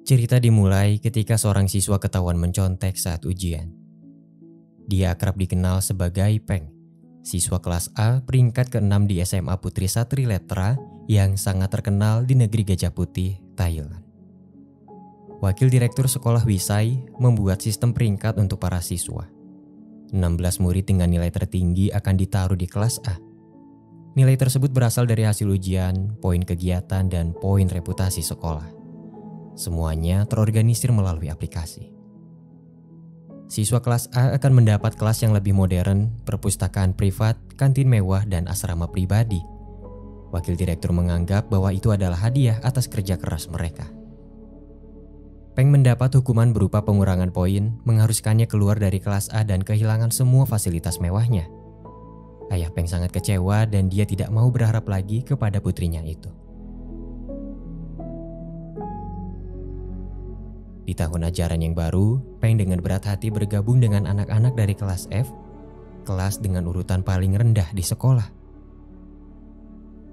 Cerita dimulai ketika seorang siswa ketahuan mencontek saat ujian. Dia akrab dikenal sebagai Peng, siswa kelas A peringkat ke-6 di SMA Putri Satriletra yang sangat terkenal di negeri Gajah Putih, Thailand. Wakil Direktur Sekolah Wisai membuat sistem peringkat untuk para siswa. 16 murid dengan nilai tertinggi akan ditaruh di kelas A. Nilai tersebut berasal dari hasil ujian, poin kegiatan, dan poin reputasi sekolah. Semuanya terorganisir melalui aplikasi. Siswa kelas A akan mendapat kelas yang lebih modern, perpustakaan privat, kantin mewah, dan asrama pribadi. Wakil direktur menganggap bahwa itu adalah hadiah atas kerja keras mereka. Peng mendapat hukuman berupa pengurangan poin, mengharuskannya keluar dari kelas A dan kehilangan semua fasilitas mewahnya. Ayah Peng sangat kecewa dan dia tidak mau berharap lagi kepada putrinya itu. Di tahun ajaran yang baru, Peng dengan berat hati bergabung dengan anak-anak dari kelas F, kelas dengan urutan paling rendah di sekolah.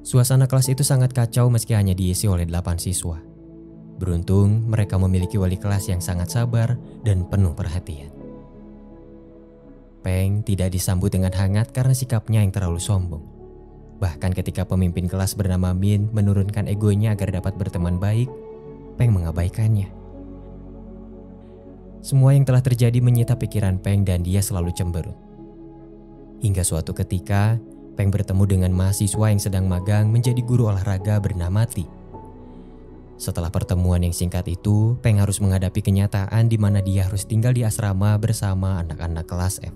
Suasana kelas itu sangat kacau meski hanya diisi oleh 8 siswa. Beruntung mereka memiliki wali kelas yang sangat sabar dan penuh perhatian. Peng tidak disambut dengan hangat karena sikapnya yang terlalu sombong. Bahkan ketika pemimpin kelas bernama Min menurunkan egonya agar dapat berteman baik, Peng mengabaikannya. Semua yang telah terjadi menyita pikiran Peng dan dia selalu cemberut. Hingga suatu ketika, Peng bertemu dengan mahasiswa yang sedang magang menjadi guru olahraga bernama Ti. Setelah pertemuan yang singkat itu, Peng harus menghadapi kenyataan di mana dia harus tinggal di asrama bersama anak-anak kelas F.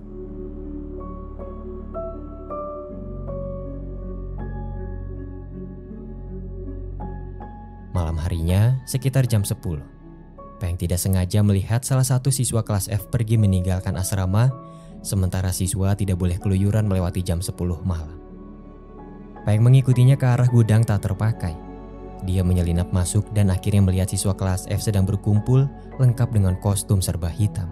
Malam harinya, sekitar jam 10. Peng tidak sengaja melihat salah satu siswa kelas F pergi meninggalkan asrama, sementara siswa tidak boleh keluyuran melewati jam 10 malam. Peng mengikutinya ke arah gudang tak terpakai. Dia menyelinap masuk dan akhirnya melihat siswa kelas F sedang berkumpul lengkap dengan kostum serba hitam.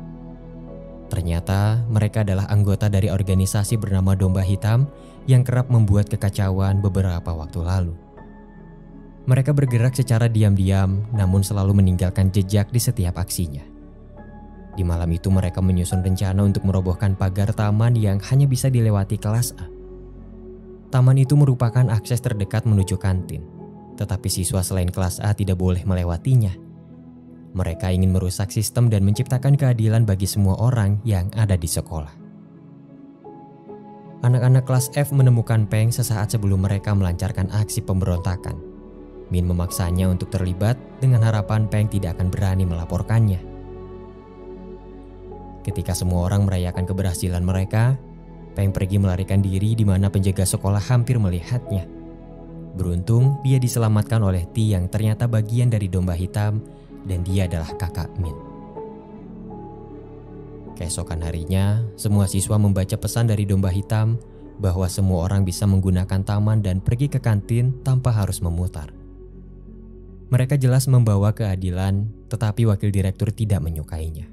Ternyata mereka adalah anggota dari organisasi bernama Domba Hitam yang kerap membuat kekacauan beberapa waktu lalu. Mereka bergerak secara diam-diam namun selalu meninggalkan jejak di setiap aksinya. Di malam itu mereka menyusun rencana untuk merobohkan pagar taman yang hanya bisa dilewati kelas A. Taman itu merupakan akses terdekat menuju kantin, tetapi siswa selain kelas A tidak boleh melewatinya. Mereka ingin merusak sistem dan menciptakan keadilan bagi semua orang yang ada di sekolah. Anak-anak kelas F menemukan Peng sesaat sebelum mereka melancarkan aksi pemberontakan. Min memaksanya untuk terlibat dengan harapan Peng tidak akan berani melaporkannya. Ketika semua orang merayakan keberhasilan mereka, Peng pergi melarikan diri di mana penjaga sekolah hampir melihatnya. Beruntung dia diselamatkan oleh Ti yang ternyata bagian dari Domba Hitam dan dia adalah kakak Min. Keesokan harinya, semua siswa membaca pesan dari Domba Hitam bahwa semua orang bisa menggunakan taman dan pergi ke kantin tanpa harus memutar. Mereka jelas membawa keadilan, tetapi wakil direktur tidak menyukainya.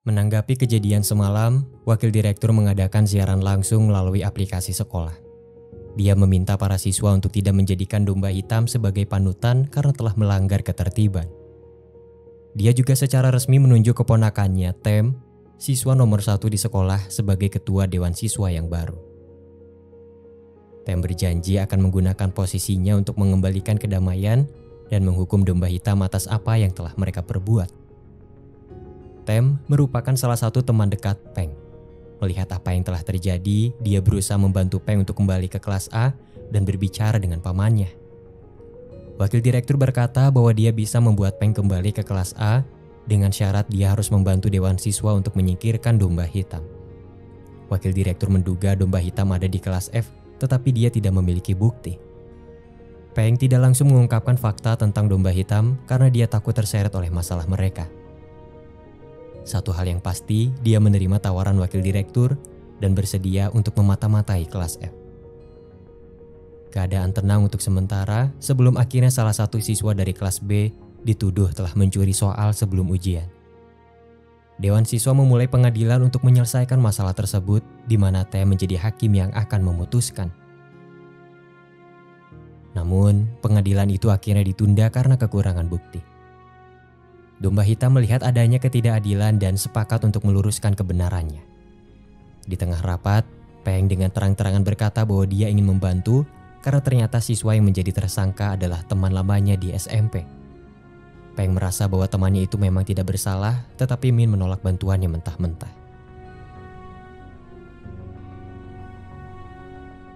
Menanggapi kejadian semalam, wakil direktur mengadakan siaran langsung melalui aplikasi sekolah. Dia meminta para siswa untuk tidak menjadikan Domba Hitam sebagai panutan karena telah melanggar ketertiban. Dia juga secara resmi menunjuk keponakannya, Tem, siswa nomor 1 di sekolah sebagai ketua dewan siswa yang baru. Tem berjanji akan menggunakan posisinya untuk mengembalikan kedamaian dan menghukum Domba Hitam atas apa yang telah mereka perbuat. Tem merupakan salah satu teman dekat Peng. Melihat apa yang telah terjadi, dia berusaha membantu Peng untuk kembali ke kelas A dan berbicara dengan pamannya. Wakil direktur berkata bahwa dia bisa membuat Peng kembali ke kelas A dengan syarat dia harus membantu dewan siswa untuk menyingkirkan Domba Hitam. Wakil direktur menduga Domba Hitam ada di kelas F, tetapi dia tidak memiliki bukti. Peng tidak langsung mengungkapkan fakta tentang Domba Hitam karena dia takut terseret oleh masalah mereka. Satu hal yang pasti, dia menerima tawaran wakil direktur dan bersedia untuk memata-matai kelas F. Keadaan tenang untuk sementara sebelum akhirnya salah satu siswa dari kelas B dituduh telah mencuri soal sebelum ujian. Dewan siswa memulai pengadilan untuk menyelesaikan masalah tersebut di mana T menjadi hakim yang akan memutuskan. Namun, pengadilan itu akhirnya ditunda karena kekurangan bukti. Domba Hitam melihat adanya ketidakadilan dan sepakat untuk meluruskan kebenarannya. Di tengah rapat, Peng dengan terang-terangan berkata bahwa dia ingin membantu karena ternyata siswa yang menjadi tersangka adalah teman lamanya di SMP. Peng merasa bahwa temannya itu memang tidak bersalah, tetapi Min menolak bantuannya mentah-mentah.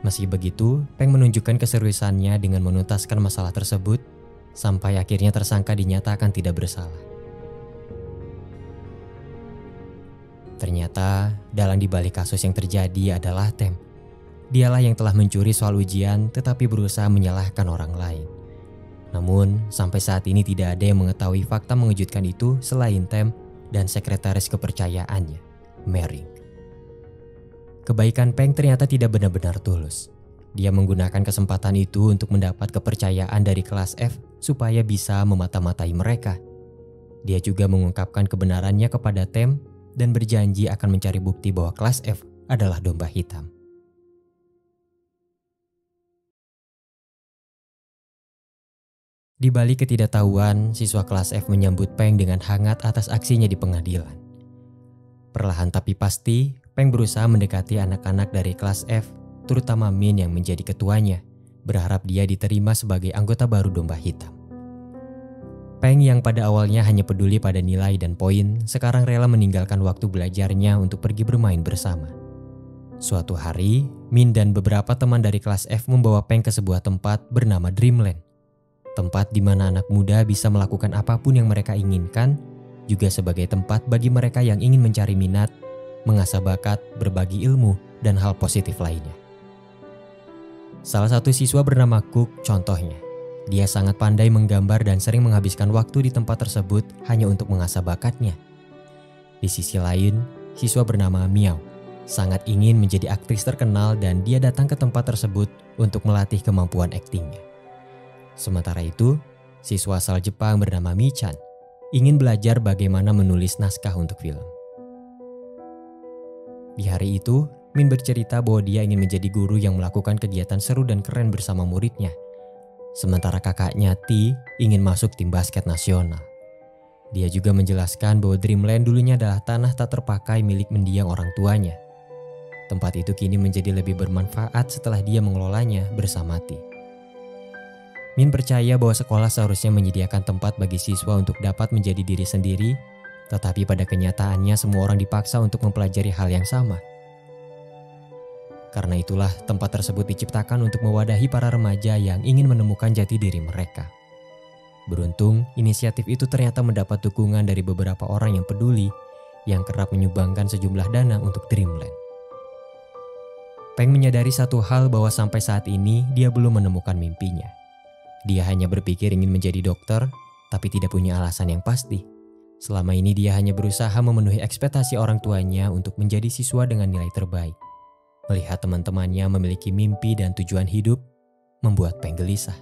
Meski begitu, Peng menunjukkan keseriusannya dengan menuntaskan masalah tersebut sampai akhirnya tersangka dinyatakan tidak bersalah. Ternyata, dalang dibalik kasus yang terjadi adalah Tem. Dialah yang telah mencuri soal ujian tetapi berusaha menyalahkan orang lain. Namun, sampai saat ini tidak ada yang mengetahui fakta mengejutkan itu selain Tem dan sekretaris kepercayaannya, Mary. Kebaikan Peng ternyata tidak benar-benar tulus. Dia menggunakan kesempatan itu untuk mendapat kepercayaan dari kelas F supaya bisa memata-matai mereka. Dia juga mengungkapkan kebenarannya kepada Tem dan berjanji akan mencari bukti bahwa kelas F adalah domba hitam. Di balik ketidaktahuan, siswa kelas F menyambut Peng dengan hangat atas aksinya di pengadilan. Perlahan tapi pasti, Peng berusaha mendekati anak-anak dari kelas F, terutama Min yang menjadi ketuanya, berharap dia diterima sebagai anggota baru domba hitam. Peng yang pada awalnya hanya peduli pada nilai dan poin, sekarang rela meninggalkan waktu belajarnya untuk pergi bermain bersama. Suatu hari, Min dan beberapa teman dari kelas F membawa Peng ke sebuah tempat bernama Dreamland. Tempat di mana anak muda bisa melakukan apapun yang mereka inginkan, juga sebagai tempat bagi mereka yang ingin mencari minat, mengasah bakat, berbagi ilmu, dan hal positif lainnya. Salah satu siswa bernama Cook contohnya. Dia sangat pandai menggambar dan sering menghabiskan waktu di tempat tersebut hanya untuk mengasah bakatnya. Di sisi lain, siswa bernama Miao sangat ingin menjadi aktris terkenal dan dia datang ke tempat tersebut untuk melatih kemampuan aktingnya. Sementara itu, siswa asal Jepang bernama Mi-chan ingin belajar bagaimana menulis naskah untuk film. Di hari itu, Min bercerita bahwa dia ingin menjadi guru yang melakukan kegiatan seru dan keren bersama muridnya. Sementara kakaknya T ingin masuk tim basket nasional. Dia juga menjelaskan bahwa Dreamland dulunya adalah tanah tak terpakai milik mendiang orang tuanya. Tempat itu kini menjadi lebih bermanfaat setelah dia mengelolanya bersama T. Min percaya bahwa sekolah seharusnya menyediakan tempat bagi siswa untuk dapat menjadi diri sendiri, tetapi pada kenyataannya semua orang dipaksa untuk mempelajari hal yang sama. Karena itulah tempat tersebut diciptakan untuk mewadahi para remaja yang ingin menemukan jati diri mereka. Beruntung, inisiatif itu ternyata mendapat dukungan dari beberapa orang yang peduli yang kerap menyumbangkan sejumlah dana untuk Dreamland. Peng menyadari satu hal bahwa sampai saat ini dia belum menemukan mimpinya. Dia hanya berpikir ingin menjadi dokter, tapi tidak punya alasan yang pasti. Selama ini dia hanya berusaha memenuhi ekspektasi orang tuanya untuk menjadi siswa dengan nilai terbaik. Melihat teman-temannya memiliki mimpi dan tujuan hidup, membuat Peng gelisah.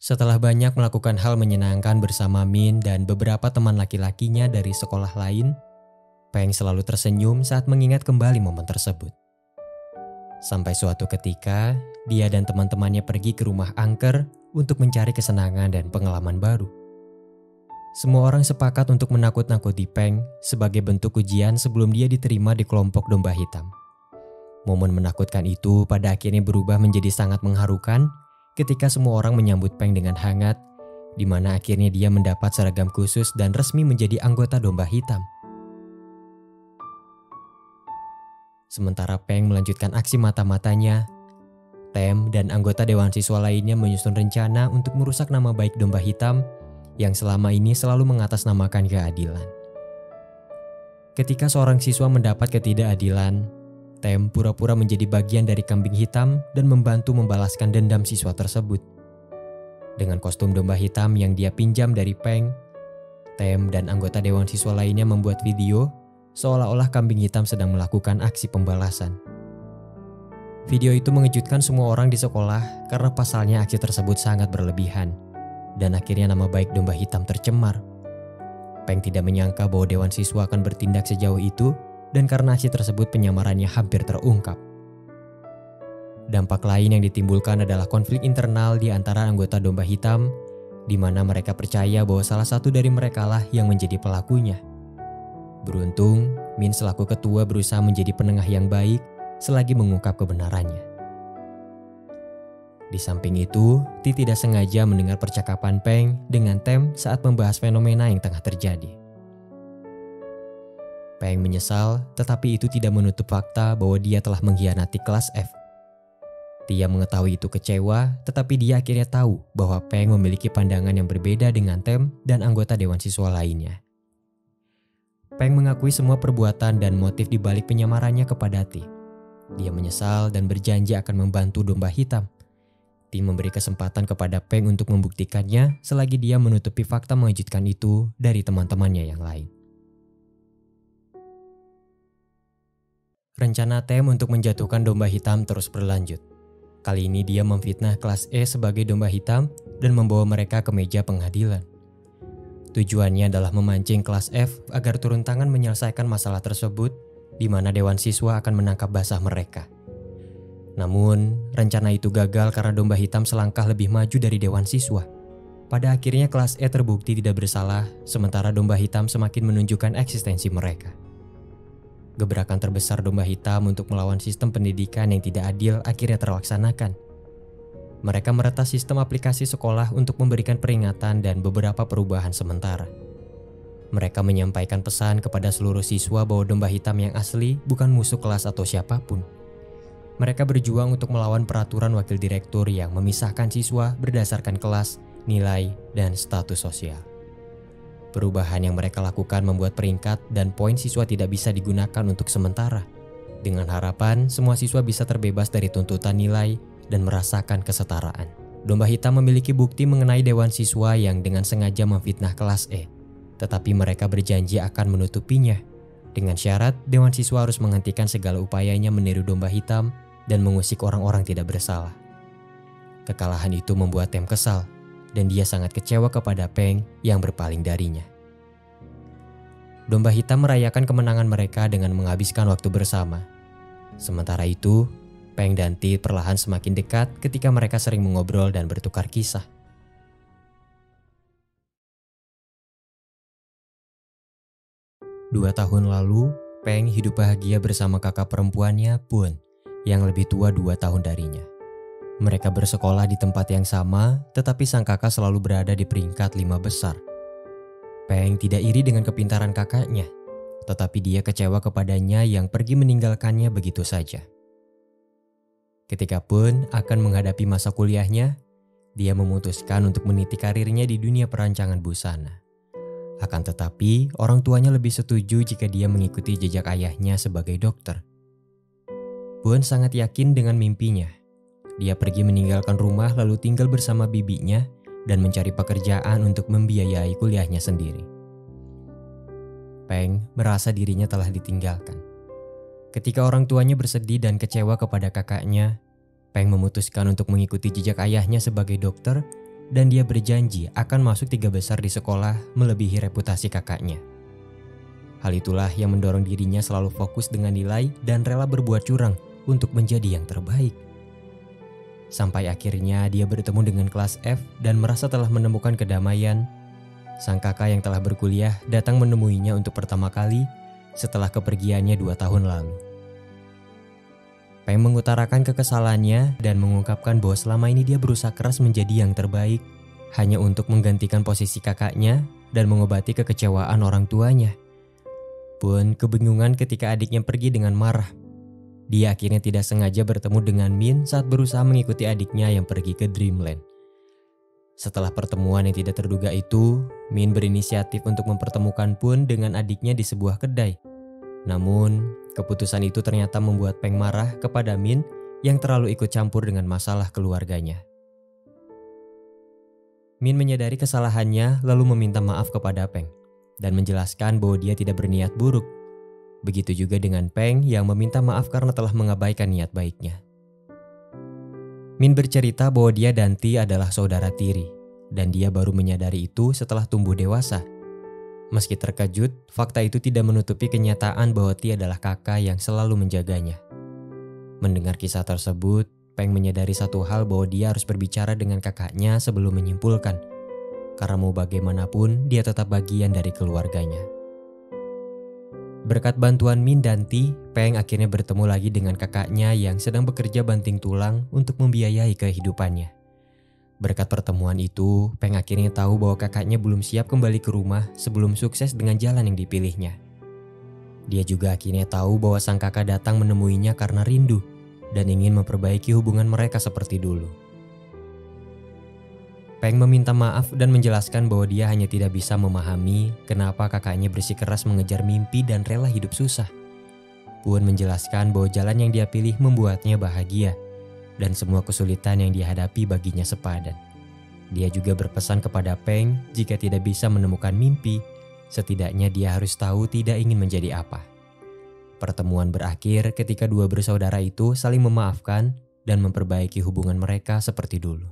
Setelah banyak melakukan hal menyenangkan bersama Min dan beberapa teman laki-lakinya dari sekolah lain, Peng selalu tersenyum saat mengingat kembali momen tersebut. Sampai suatu ketika, dia dan teman-temannya pergi ke rumah angker untuk mencari kesenangan dan pengalaman baru. Semua orang sepakat untuk menakut-nakuti Peng sebagai bentuk ujian sebelum dia diterima di kelompok domba hitam. Momen menakutkan itu pada akhirnya berubah menjadi sangat mengharukan ketika semua orang menyambut Peng dengan hangat, di mana akhirnya dia mendapat seragam khusus dan resmi menjadi anggota domba hitam. Sementara Peng melanjutkan aksi mata-matanya, Tem dan anggota dewan siswa lainnya menyusun rencana untuk merusak nama baik domba hitam yang selama ini selalu mengatasnamakan keadilan. Ketika seorang siswa mendapat ketidakadilan, Tem pura-pura menjadi bagian dari kambing hitam dan membantu membalaskan dendam siswa tersebut. Dengan kostum domba hitam yang dia pinjam dari Peng, Tem dan anggota dewan siswa lainnya membuat video seolah-olah kambing hitam sedang melakukan aksi pembalasan. Video itu mengejutkan semua orang di sekolah karena pasalnya aksi tersebut sangat berlebihan. Dan akhirnya nama baik domba hitam tercemar. Peng tidak menyangka bahwa dewan siswa akan bertindak sejauh itu dan karena aksi tersebut penyamarannya hampir terungkap. Dampak lain yang ditimbulkan adalah konflik internal di antara anggota Domba Hitam, di mana mereka percaya bahwa salah satu dari merekalah yang menjadi pelakunya. Beruntung, Min selaku ketua berusaha menjadi penengah yang baik selagi mengungkap kebenarannya. Di samping itu, Ti tidak sengaja mendengar percakapan Peng dengan Tem saat membahas fenomena yang tengah terjadi. Peng menyesal, tetapi itu tidak menutup fakta bahwa dia telah mengkhianati kelas F. Tia mengetahui itu kecewa, tetapi dia akhirnya tahu bahwa Peng memiliki pandangan yang berbeda dengan Tem dan anggota dewan siswa lainnya. Peng mengakui semua perbuatan dan motif di balik penyamarannya kepada Ti. Dia menyesal dan berjanji akan membantu Domba Hitam. Ti memberi kesempatan kepada Peng untuk membuktikannya selagi dia menutupi fakta mengejutkan itu dari teman-temannya yang lain. Rencana Tem untuk menjatuhkan Domba Hitam terus berlanjut. Kali ini dia memfitnah kelas E sebagai Domba Hitam dan membawa mereka ke meja pengadilan. Tujuannya adalah memancing kelas F agar turun tangan menyelesaikan masalah tersebut, di mana dewan siswa akan menangkap basah mereka. Namun, rencana itu gagal karena Domba Hitam selangkah lebih maju dari dewan siswa. Pada akhirnya kelas E terbukti tidak bersalah, sementara Domba Hitam semakin menunjukkan eksistensi mereka. Gebrakan terbesar Domba Hitam untuk melawan sistem pendidikan yang tidak adil akhirnya terlaksanakan. Mereka meretas sistem aplikasi sekolah untuk memberikan peringatan dan beberapa perubahan sementara. Mereka menyampaikan pesan kepada seluruh siswa bahwa Domba Hitam yang asli bukan musuh kelas atau siapapun. Mereka berjuang untuk melawan peraturan wakil direktur yang memisahkan siswa berdasarkan kelas, nilai, dan status sosial. Perubahan yang mereka lakukan membuat peringkat dan poin siswa tidak bisa digunakan untuk sementara. Dengan harapan semua siswa bisa terbebas dari tuntutan nilai dan merasakan kesetaraan. Domba Hitam memiliki bukti mengenai dewan siswa yang dengan sengaja memfitnah kelas E. Tetapi mereka berjanji akan menutupinya. Dengan syarat dewan siswa harus menghentikan segala upayanya meniru Domba Hitam dan mengusik orang-orang tidak bersalah. Kekalahan itu membuat Tem kesal, dan dia sangat kecewa kepada Peng yang berpaling darinya. Domba Hitam merayakan kemenangan mereka dengan menghabiskan waktu bersama. Sementara itu, Peng dan Ti perlahan semakin dekat ketika mereka sering mengobrol dan bertukar kisah. Dua tahun lalu, Peng hidup bahagia bersama kakak perempuannya Pun, yang lebih tua 2 tahun darinya. Mereka bersekolah di tempat yang sama, tetapi sang kakak selalu berada di peringkat 5 besar. Peng tidak iri dengan kepintaran kakaknya, tetapi dia kecewa kepadanya yang pergi meninggalkannya begitu saja. Ketika Pun akan menghadapi masa kuliahnya, dia memutuskan untuk meniti karirnya di dunia perancangan busana. Akan tetapi, orang tuanya lebih setuju jika dia mengikuti jejak ayahnya sebagai dokter. Pun sangat yakin dengan mimpinya. Dia pergi meninggalkan rumah lalu tinggal bersama bibinya dan mencari pekerjaan untuk membiayai kuliahnya sendiri. Peng merasa dirinya telah ditinggalkan. Ketika orang tuanya bersedih dan kecewa kepada kakaknya, Peng memutuskan untuk mengikuti jejak ayahnya sebagai dokter dan dia berjanji akan masuk 3 besar di sekolah melebihi reputasi kakaknya. Hal itulah yang mendorong dirinya selalu fokus dengan nilai dan rela berbuat curang untuk menjadi yang terbaik. Sampai akhirnya dia bertemu dengan kelas F dan merasa telah menemukan kedamaian. Sang kakak yang telah berkuliah datang menemuinya untuk pertama kali setelah kepergiannya 2 tahun lalu. Peng mengutarakan kekesalannya dan mengungkapkan bahwa selama ini dia berusaha keras menjadi yang terbaik hanya untuk menggantikan posisi kakaknya dan mengobati kekecewaan orang tuanya. Pun kebingungan ketika adiknya pergi dengan marah. Dia akhirnya tidak sengaja bertemu dengan Min saat berusaha mengikuti adiknya yang pergi ke Dreamland. Setelah pertemuan yang tidak terduga itu, Min berinisiatif untuk mempertemukan Pun dengan adiknya di sebuah kedai. Namun, keputusan itu ternyata membuat Peng marah kepada Min yang terlalu ikut campur dengan masalah keluarganya. Min menyadari kesalahannya lalu meminta maaf kepada Peng dan menjelaskan bahwa dia tidak berniat buruk. Begitu juga dengan Peng yang meminta maaf karena telah mengabaikan niat baiknya. Min bercerita bahwa dia dan Ti adalah saudara tiri dan dia baru menyadari itu setelah tumbuh dewasa. Meski terkejut, fakta itu tidak menutupi kenyataan bahwa Ti adalah kakak yang selalu menjaganya. Mendengar kisah tersebut, Peng menyadari satu hal bahwa dia harus berbicara dengan kakaknya sebelum menyimpulkan. Karena mau bagaimanapun, dia tetap bagian dari keluarganya. Berkat bantuan Min dan Ti, Peng akhirnya bertemu lagi dengan kakaknya yang sedang bekerja banting tulang untuk membiayai kehidupannya. Berkat pertemuan itu, Peng akhirnya tahu bahwa kakaknya belum siap kembali ke rumah sebelum sukses dengan jalan yang dipilihnya. Dia juga akhirnya tahu bahwa sang kakak datang menemuinya karena rindu dan ingin memperbaiki hubungan mereka seperti dulu. Peng meminta maaf dan menjelaskan bahwa dia hanya tidak bisa memahami kenapa kakaknya bersikeras mengejar mimpi dan rela hidup susah. Puan menjelaskan bahwa jalan yang dia pilih membuatnya bahagia dan semua kesulitan yang dihadapi baginya sepadan. Dia juga berpesan kepada Peng jika tidak bisa menemukan mimpi, setidaknya dia harus tahu tidak ingin menjadi apa. Pertemuan berakhir ketika dua bersaudara itu saling memaafkan dan memperbaiki hubungan mereka seperti dulu.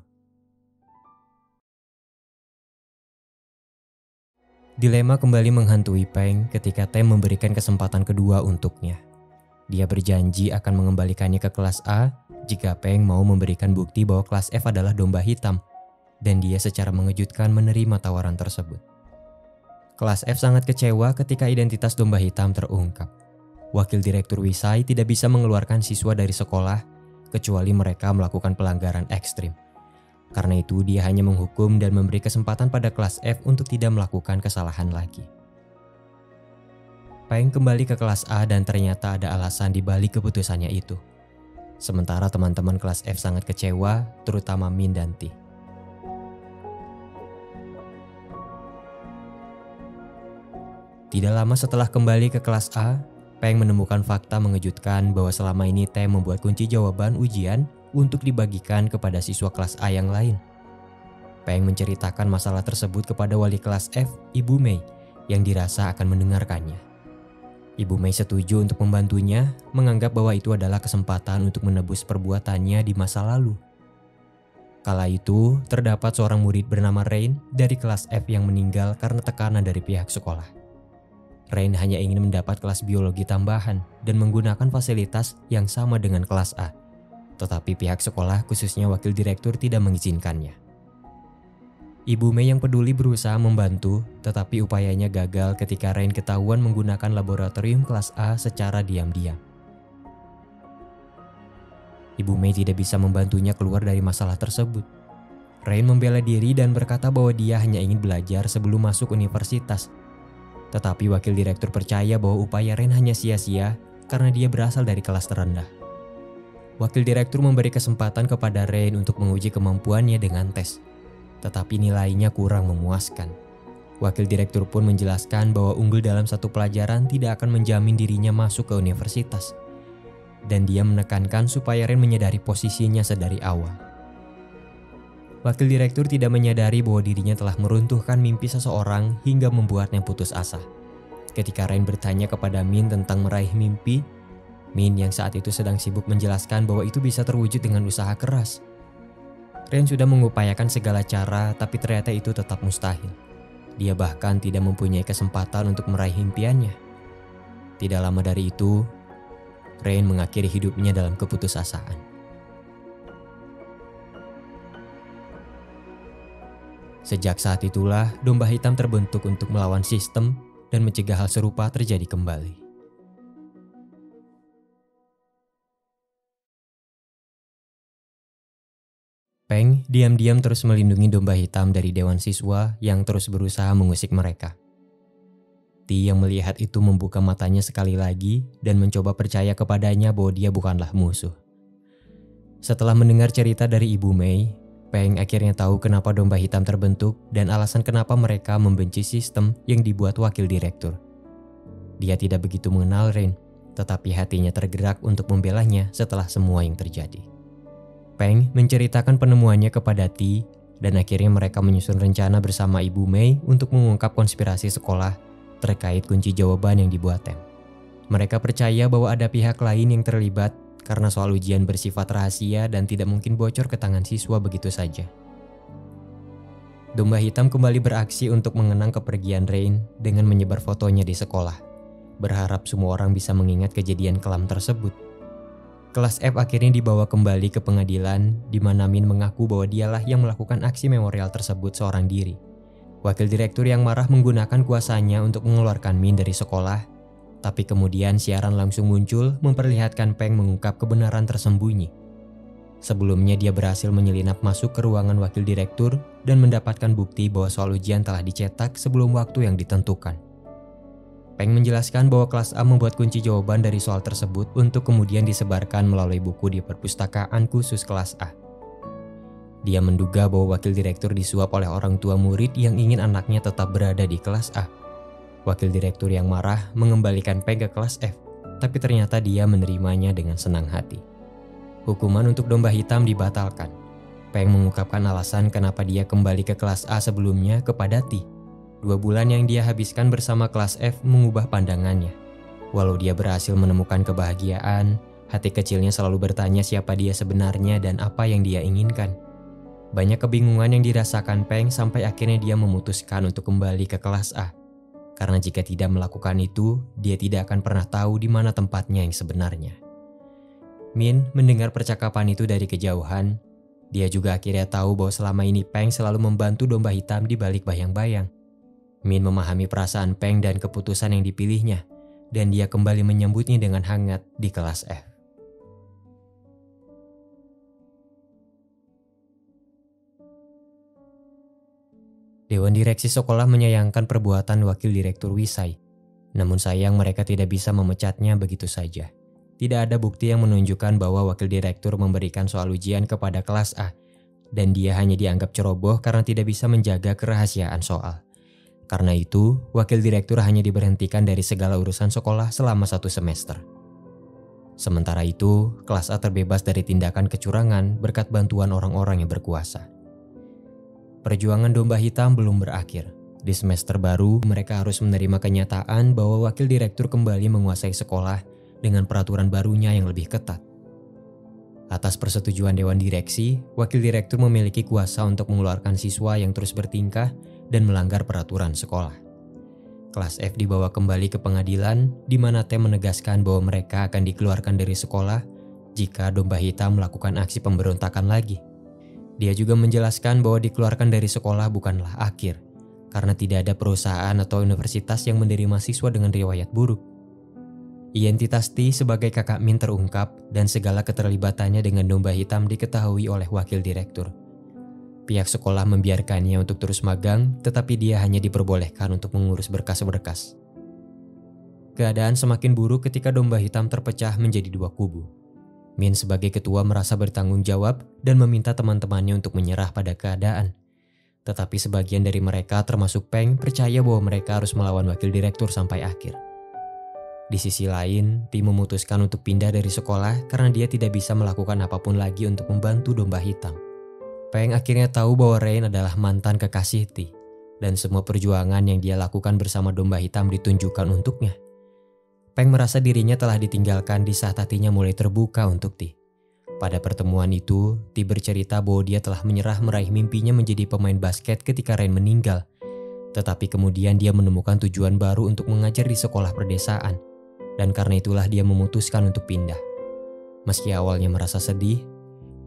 Dilema kembali menghantui Peng ketika Tem memberikan kesempatan kedua untuknya. Dia berjanji akan mengembalikannya ke kelas A jika Peng mau memberikan bukti bahwa kelas F adalah domba hitam, dan dia secara mengejutkan menerima tawaran tersebut. Kelas F sangat kecewa ketika identitas domba hitam terungkap. Wakil Direktur Wisai tidak bisa mengeluarkan siswa dari sekolah kecuali mereka melakukan pelanggaran ekstrim. Karena itu dia hanya menghukum dan memberi kesempatan pada kelas F untuk tidak melakukan kesalahan lagi. Peng kembali ke kelas A dan ternyata ada alasan di balik keputusannya itu. Sementara teman-teman kelas F sangat kecewa, terutama Min dan Ti. Tidak lama setelah kembali ke kelas A, Peng menemukan fakta mengejutkan bahwa selama ini Tem membuat kunci jawaban ujian untuk dibagikan kepada siswa kelas A yang lain. Peng menceritakan masalah tersebut kepada wali kelas F, Ibu Mei, yang dirasa akan mendengarkannya. Ibu Mei setuju untuk membantunya, menganggap bahwa itu adalah kesempatan untuk menebus perbuatannya di masa lalu. Kala itu, terdapat seorang murid bernama Rain dari kelas F yang meninggal karena tekanan dari pihak sekolah. Rain hanya ingin mendapat kelas biologi tambahan dan menggunakan fasilitas yang sama dengan kelas A. Tetapi pihak sekolah, khususnya wakil direktur, tidak mengizinkannya. Ibu Mei yang peduli berusaha membantu, tetapi upayanya gagal ketika Rain ketahuan menggunakan laboratorium kelas A secara diam-diam. Ibu Mei tidak bisa membantunya keluar dari masalah tersebut. Rain membela diri dan berkata bahwa dia hanya ingin belajar sebelum masuk universitas. Tetapi wakil direktur percaya bahwa upaya Rain hanya sia-sia karena dia berasal dari kelas terendah. Wakil direktur memberi kesempatan kepada Rain untuk menguji kemampuannya dengan tes. Tetapi nilainya kurang memuaskan. Wakil direktur pun menjelaskan bahwa unggul dalam satu pelajaran tidak akan menjamin dirinya masuk ke universitas. Dan dia menekankan supaya Rain menyadari posisinya sedari awal. Wakil direktur tidak menyadari bahwa dirinya telah meruntuhkan mimpi seseorang hingga membuatnya putus asa. Ketika Rain bertanya kepada Min tentang meraih mimpi, Min yang saat itu sedang sibuk menjelaskan bahwa itu bisa terwujud dengan usaha keras. Rain sudah mengupayakan segala cara, tapi ternyata itu tetap mustahil. Dia bahkan tidak mempunyai kesempatan untuk meraih impiannya. Tidak lama dari itu, Rain mengakhiri hidupnya dalam keputusasaan. Sejak saat itulah, domba hitam terbentuk untuk melawan sistem dan mencegah hal serupa terjadi kembali. Peng diam-diam terus melindungi domba hitam dari dewan siswa yang terus berusaha mengusik mereka. Ti yang melihat itu membuka matanya sekali lagi dan mencoba percaya kepadanya bahwa dia bukanlah musuh. Setelah mendengar cerita dari Ibu Mei, Peng akhirnya tahu kenapa domba hitam terbentuk dan alasan kenapa mereka membenci sistem yang dibuat wakil direktur. Dia tidak begitu mengenal Rain, tetapi hatinya tergerak untuk membelanya setelah semua yang terjadi. Peng menceritakan penemuannya kepada Ti dan akhirnya mereka menyusun rencana bersama Ibu Mei untuk mengungkap konspirasi sekolah terkait kunci jawaban yang dibuat Tem. Mereka percaya bahwa ada pihak lain yang terlibat karena soal ujian bersifat rahasia dan tidak mungkin bocor ke tangan siswa begitu saja. Domba Hitam kembali beraksi untuk mengenang kepergian Rain dengan menyebar fotonya di sekolah, berharap semua orang bisa mengingat kejadian kelam tersebut. Kelas F akhirnya dibawa kembali ke pengadilan, di mana Min mengaku bahwa dialah yang melakukan aksi memorial tersebut seorang diri. Wakil direktur yang marah menggunakan kuasanya untuk mengeluarkan Min dari sekolah, tapi kemudian siaran langsung muncul memperlihatkan Peng mengungkap kebenaran tersembunyi. Sebelumnya dia berhasil menyelinap masuk ke ruangan wakil direktur dan mendapatkan bukti bahwa soal ujian telah dicetak sebelum waktu yang ditentukan. Peng menjelaskan bahwa kelas A membuat kunci jawaban dari soal tersebut untuk kemudian disebarkan melalui buku di perpustakaan khusus kelas A. Dia menduga bahwa wakil direktur disuap oleh orang tua murid yang ingin anaknya tetap berada di kelas A. Wakil direktur yang marah mengembalikan Peng ke kelas F, tapi ternyata dia menerimanya dengan senang hati. Hukuman untuk Domba Hitam dibatalkan. Peng mengungkapkan alasan kenapa dia kembali ke kelas A sebelumnya kepada T. 2 bulan yang dia habiskan bersama kelas F mengubah pandangannya. Walau dia berhasil menemukan kebahagiaan, hati kecilnya selalu bertanya siapa dia sebenarnya dan apa yang dia inginkan. Banyak kebingungan yang dirasakan Peng sampai akhirnya dia memutuskan untuk kembali ke kelas A. Karena jika tidak melakukan itu, dia tidak akan pernah tahu di mana tempatnya yang sebenarnya. Min mendengar percakapan itu dari kejauhan. Dia juga akhirnya tahu bahwa selama ini Peng selalu membantu Domba Hitam di balik bayang-bayang. Min memahami perasaan Peng dan keputusan yang dipilihnya, dan dia kembali menyambutnya dengan hangat di kelas F. Dewan Direksi sekolah menyayangkan perbuatan Wakil Direktur Wisai. Namun sayang mereka tidak bisa memecatnya begitu saja. Tidak ada bukti yang menunjukkan bahwa wakil direktur memberikan soal ujian kepada kelas A, dan dia hanya dianggap ceroboh karena tidak bisa menjaga kerahasiaan soal. Karena itu, wakil direktur hanya diberhentikan dari segala urusan sekolah selama 1 semester. Sementara itu, kelas A terbebas dari tindakan kecurangan berkat bantuan orang-orang yang berkuasa. Perjuangan Domba Hitam belum berakhir. Di semester baru, mereka harus menerima kenyataan bahwa wakil direktur kembali menguasai sekolah dengan peraturan barunya yang lebih ketat. Atas persetujuan Dewan Direksi, wakil direktur memiliki kuasa untuk mengeluarkan siswa yang terus bertingkah dan melanggar peraturan sekolah. Kelas F dibawa kembali ke pengadilan, di mana T menegaskan bahwa mereka akan dikeluarkan dari sekolah jika Domba Hitam melakukan aksi pemberontakan lagi. Dia juga menjelaskan bahwa dikeluarkan dari sekolah bukanlah akhir, karena tidak ada perusahaan atau universitas yang menerima siswa dengan riwayat buruk. Identitas T sebagai kakak Min terungkap dan segala keterlibatannya dengan Domba Hitam diketahui oleh wakil direktur. Pihak sekolah membiarkannya untuk terus magang, tetapi dia hanya diperbolehkan untuk mengurus berkas-berkas. Keadaan semakin buruk ketika Domba Hitam terpecah menjadi 2 kubu. Min sebagai ketua merasa bertanggung jawab dan meminta teman-temannya untuk menyerah pada keadaan. Tetapi sebagian dari mereka termasuk Peng percaya bahwa mereka harus melawan wakil direktur sampai akhir. Di sisi lain, T memutuskan untuk pindah dari sekolah karena dia tidak bisa melakukan apapun lagi untuk membantu Domba Hitam. Peng akhirnya tahu bahwa Rain adalah mantan kekasih T, dan semua perjuangan yang dia lakukan bersama Domba Hitam ditunjukkan untuknya. Peng merasa dirinya telah ditinggalkan di saat hatinya mulai terbuka untuk T. Pada pertemuan itu, T bercerita bahwa dia telah menyerah meraih mimpinya menjadi pemain basket ketika Rain meninggal. Tetapi kemudian dia menemukan tujuan baru untuk mengajar di sekolah perdesaan. Dan karena itulah dia memutuskan untuk pindah. Meski awalnya merasa sedih,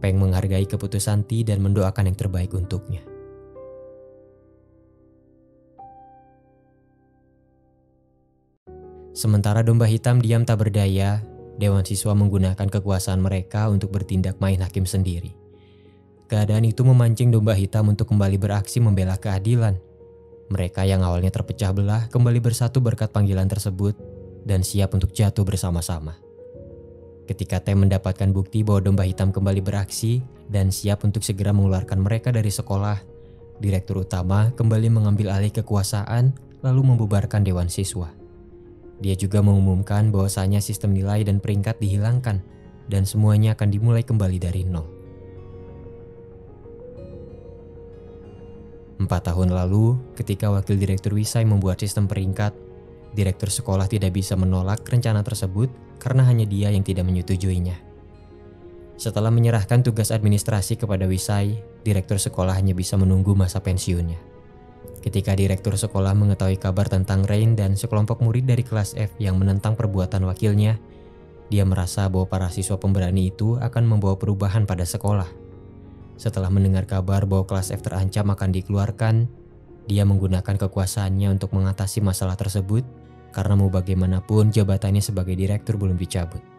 Peng menghargai keputusan T dan mendoakan yang terbaik untuknya. Sementara Domba Hitam diam tak berdaya, Dewan Siswa menggunakan kekuasaan mereka untuk bertindak main hakim sendiri. Keadaan itu memancing Domba Hitam untuk kembali beraksi membela keadilan. Mereka yang awalnya terpecah belah kembali bersatu berkat panggilan tersebut dan siap untuk jatuh bersama-sama. Ketika T mendapatkan bukti bahwa Domba Hitam kembali beraksi dan siap untuk segera mengeluarkan mereka dari sekolah, Direktur Utama kembali mengambil alih kekuasaan lalu membubarkan Dewan Siswa. Dia juga mengumumkan bahwasanya sistem nilai dan peringkat dihilangkan dan semuanya akan dimulai kembali dari nol. 4 tahun lalu, ketika Wakil Direktur Wisai membuat sistem peringkat, Direktur sekolah tidak bisa menolak rencana tersebut karena hanya dia yang tidak menyetujuinya. Setelah menyerahkan tugas administrasi kepada Wisai, direktur sekolah hanya bisa menunggu masa pensiunnya. Ketika direktur sekolah mengetahui kabar tentang Rain dan sekelompok murid dari kelas F yang menentang perbuatan wakilnya, dia merasa bahwa para siswa pemberani itu akan membawa perubahan pada sekolah. Setelah mendengar kabar bahwa kelas F terancam akan dikeluarkan, dia menggunakan kekuasaannya untuk mengatasi masalah tersebut karena mau bagaimanapun jabatannya sebagai direktur belum dicabut.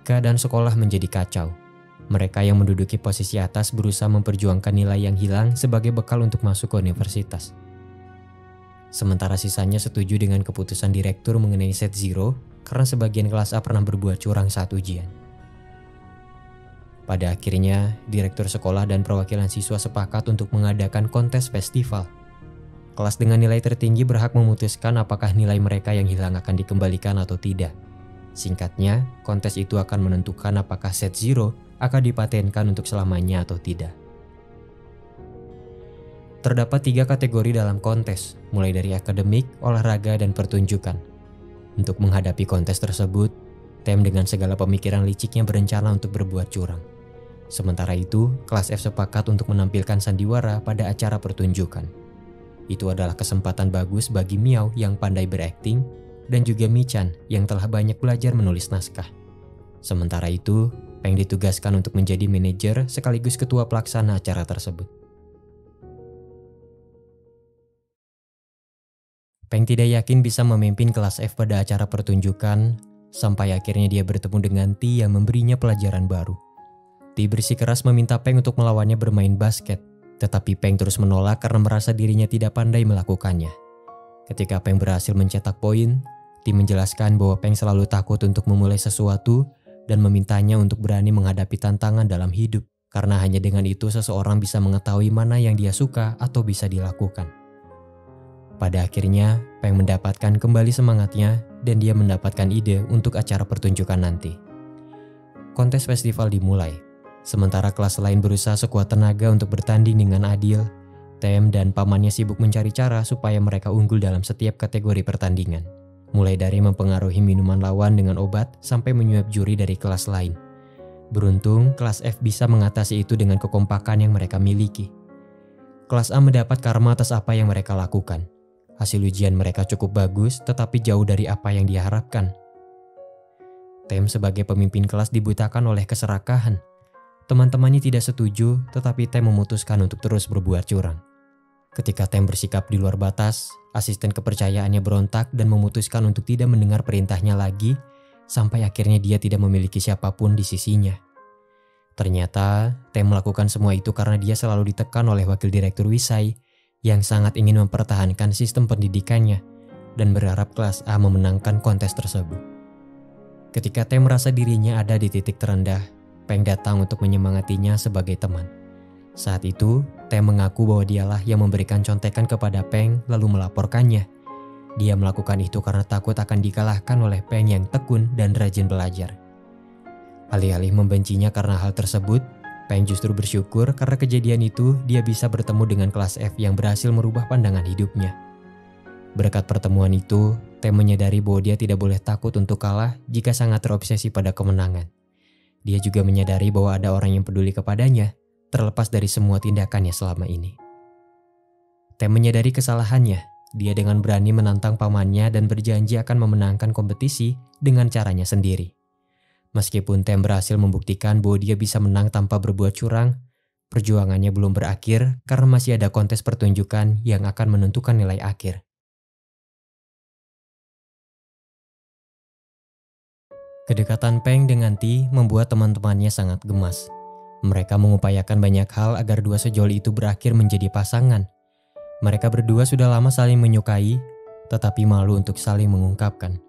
Keadaan sekolah menjadi kacau. Mereka yang menduduki posisi atas berusaha memperjuangkan nilai yang hilang sebagai bekal untuk masuk ke universitas. Sementara sisanya setuju dengan keputusan direktur mengenai set zero karena sebagian kelas A pernah berbuat curang saat ujian. Pada akhirnya, direktur sekolah dan perwakilan siswa sepakat untuk mengadakan kontes festival. Kelas dengan nilai tertinggi berhak memutuskan apakah nilai mereka yang hilang akan dikembalikan atau tidak. Singkatnya, kontes itu akan menentukan apakah set zero akan dipatenkan untuk selamanya atau tidak. Terdapat 3 kategori dalam kontes, mulai dari akademik, olahraga, dan pertunjukan. Untuk menghadapi kontes tersebut, Tem dengan segala pemikiran liciknya berencana untuk berbuat curang. Sementara itu, kelas F sepakat untuk menampilkan sandiwara pada acara pertunjukan. Itu adalah kesempatan bagus bagi Miao yang pandai berakting dan juga Michan yang telah banyak belajar menulis naskah. Sementara itu, Peng ditugaskan untuk menjadi manajer sekaligus ketua pelaksana acara tersebut. Peng tidak yakin bisa memimpin kelas F pada acara pertunjukan, sampai akhirnya dia bertemu dengan Ti yang memberinya pelajaran baru. Ti bersikeras meminta Peng untuk melawannya bermain basket, tetapi Peng terus menolak karena merasa dirinya tidak pandai melakukannya. Ketika Peng berhasil mencetak poin, Ti menjelaskan bahwa Peng selalu takut untuk memulai sesuatu dan memintanya untuk berani menghadapi tantangan dalam hidup, karena hanya dengan itu seseorang bisa mengetahui mana yang dia suka atau bisa dilakukan. Pada akhirnya, Peng mendapatkan kembali semangatnya dan dia mendapatkan ide untuk acara pertunjukan nanti. Kontes festival dimulai. Sementara kelas lain berusaha sekuat tenaga untuk bertanding dengan adil, Tem dan pamannya sibuk mencari cara supaya mereka unggul dalam setiap kategori pertandingan. Mulai dari mempengaruhi minuman lawan dengan obat sampai menyuap juri dari kelas lain. Beruntung, kelas F bisa mengatasi itu dengan kekompakan yang mereka miliki. Kelas A mendapat karma atas apa yang mereka lakukan. Hasil ujian mereka cukup bagus, tetapi jauh dari apa yang diharapkan. Tem sebagai pemimpin kelas dibutakan oleh keserakahan. Teman-temannya tidak setuju, tetapi Tem memutuskan untuk terus berbuat curang. Ketika Tem bersikap di luar batas, asisten kepercayaannya berontak dan memutuskan untuk tidak mendengar perintahnya lagi, sampai akhirnya dia tidak memiliki siapapun di sisinya. Ternyata, Tem melakukan semua itu karena dia selalu ditekan oleh wakil direktur Wisai yang sangat ingin mempertahankan sistem pendidikannya dan berharap kelas A memenangkan kontes tersebut. Ketika Tem merasa dirinya ada di titik terendah, Peng datang untuk menyemangatinya sebagai teman. Saat itu, Tem mengaku bahwa dialah yang memberikan contekan kepada Peng lalu melaporkannya. Dia melakukan itu karena takut akan dikalahkan oleh Peng yang tekun dan rajin belajar. Alih-alih membencinya karena hal tersebut, Peng justru bersyukur karena kejadian itu dia bisa bertemu dengan kelas F yang berhasil merubah pandangan hidupnya. Berkat pertemuan itu, Tem menyadari bahwa dia tidak boleh takut untuk kalah jika sangat terobsesi pada kemenangan. Dia juga menyadari bahwa ada orang yang peduli kepadanya, terlepas dari semua tindakannya selama ini. Tem menyadari kesalahannya, dia dengan berani menantang pamannya dan berjanji akan memenangkan kompetisi dengan caranya sendiri. Meskipun Tem berhasil membuktikan bahwa dia bisa menang tanpa berbuat curang, perjuangannya belum berakhir karena masih ada kontes pertunjukan yang akan menentukan nilai akhir. Kedekatan Peng dengan Ti membuat teman-temannya sangat gemas. Mereka mengupayakan banyak hal agar dua sejoli itu berakhir menjadi pasangan. Mereka berdua sudah lama saling menyukai, tetapi malu untuk saling mengungkapkan.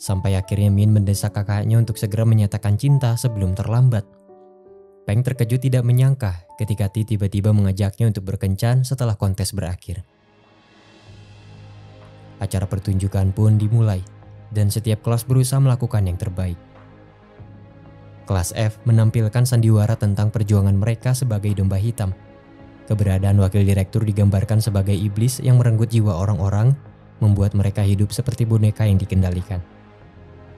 Sampai akhirnya Min mendesak kakaknya untuk segera menyatakan cinta sebelum terlambat. Peng terkejut tidak menyangka ketika Ti tiba-tiba mengajaknya untuk berkencan setelah kontes berakhir. Acara pertunjukan pun dimulai, dan setiap kelas berusaha melakukan yang terbaik. Kelas F menampilkan sandiwara tentang perjuangan mereka sebagai domba hitam. Keberadaan wakil direktur digambarkan sebagai iblis yang merenggut jiwa orang-orang, membuat mereka hidup seperti boneka yang dikendalikan.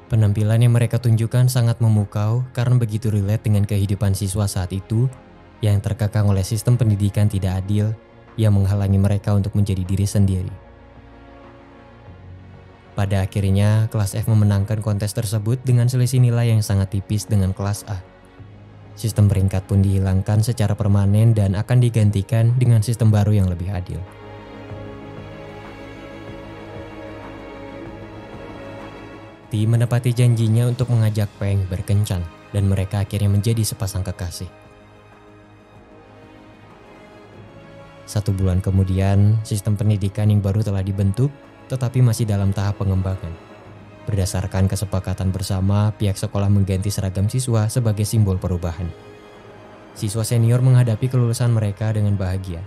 Penampilan yang mereka tunjukkan sangat memukau karena begitu relate dengan kehidupan siswa saat itu yang terkekang oleh sistem pendidikan tidak adil yang menghalangi mereka untuk menjadi diri sendiri. Pada akhirnya, kelas F memenangkan kontes tersebut dengan selisih nilai yang sangat tipis dengan kelas A. Sistem peringkat pun dihilangkan secara permanen dan akan digantikan dengan sistem baru yang lebih adil. Ti menepati janjinya untuk mengajak Peng berkencan dan mereka akhirnya menjadi sepasang kekasih. 1 bulan kemudian, sistem pendidikan yang baru telah dibentuk tetapi masih dalam tahap pengembangan. Berdasarkan kesepakatan bersama, pihak sekolah mengganti seragam siswa sebagai simbol perubahan. Siswa senior menghadapi kelulusan mereka dengan bahagia.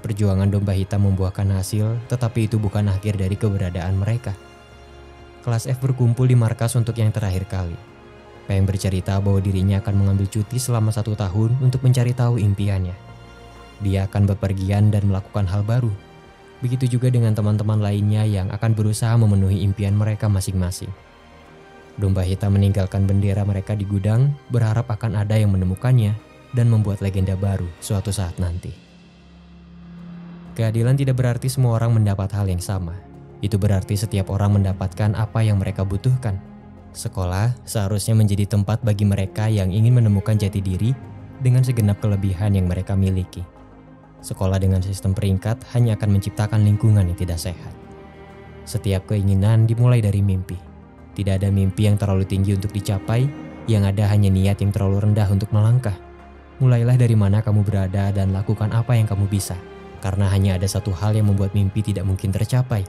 Perjuangan domba hitam membuahkan hasil, tetapi itu bukan akhir dari keberadaan mereka. Kelas F berkumpul di markas untuk yang terakhir kali. Peng bercerita bahwa dirinya akan mengambil cuti selama 1 tahun untuk mencari tahu impiannya. Dia akan bepergian dan melakukan hal baru. Begitu juga dengan teman-teman lainnya yang akan berusaha memenuhi impian mereka masing-masing. Domba hitam meninggalkan bendera mereka di gudang, berharap akan ada yang menemukannya dan membuat legenda baru suatu saat nanti. Keadilan tidak berarti semua orang mendapat hal yang sama. Itu berarti setiap orang mendapatkan apa yang mereka butuhkan. Sekolah seharusnya menjadi tempat bagi mereka yang ingin menemukan jati diri dengan segenap kelebihan yang mereka miliki. Sekolah dengan sistem peringkat hanya akan menciptakan lingkungan yang tidak sehat. Setiap keinginan dimulai dari mimpi. Tidak ada mimpi yang terlalu tinggi untuk dicapai, yang ada hanya niat yang terlalu rendah untuk melangkah. Mulailah dari mana kamu berada dan lakukan apa yang kamu bisa. Karena hanya ada satu hal yang membuat mimpi tidak mungkin tercapai,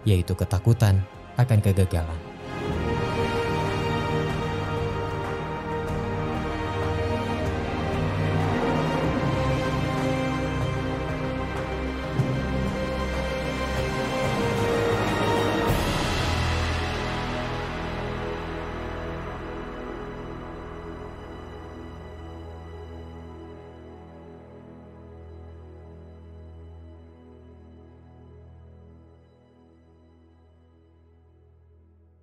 yaitu ketakutan akan kegagalan.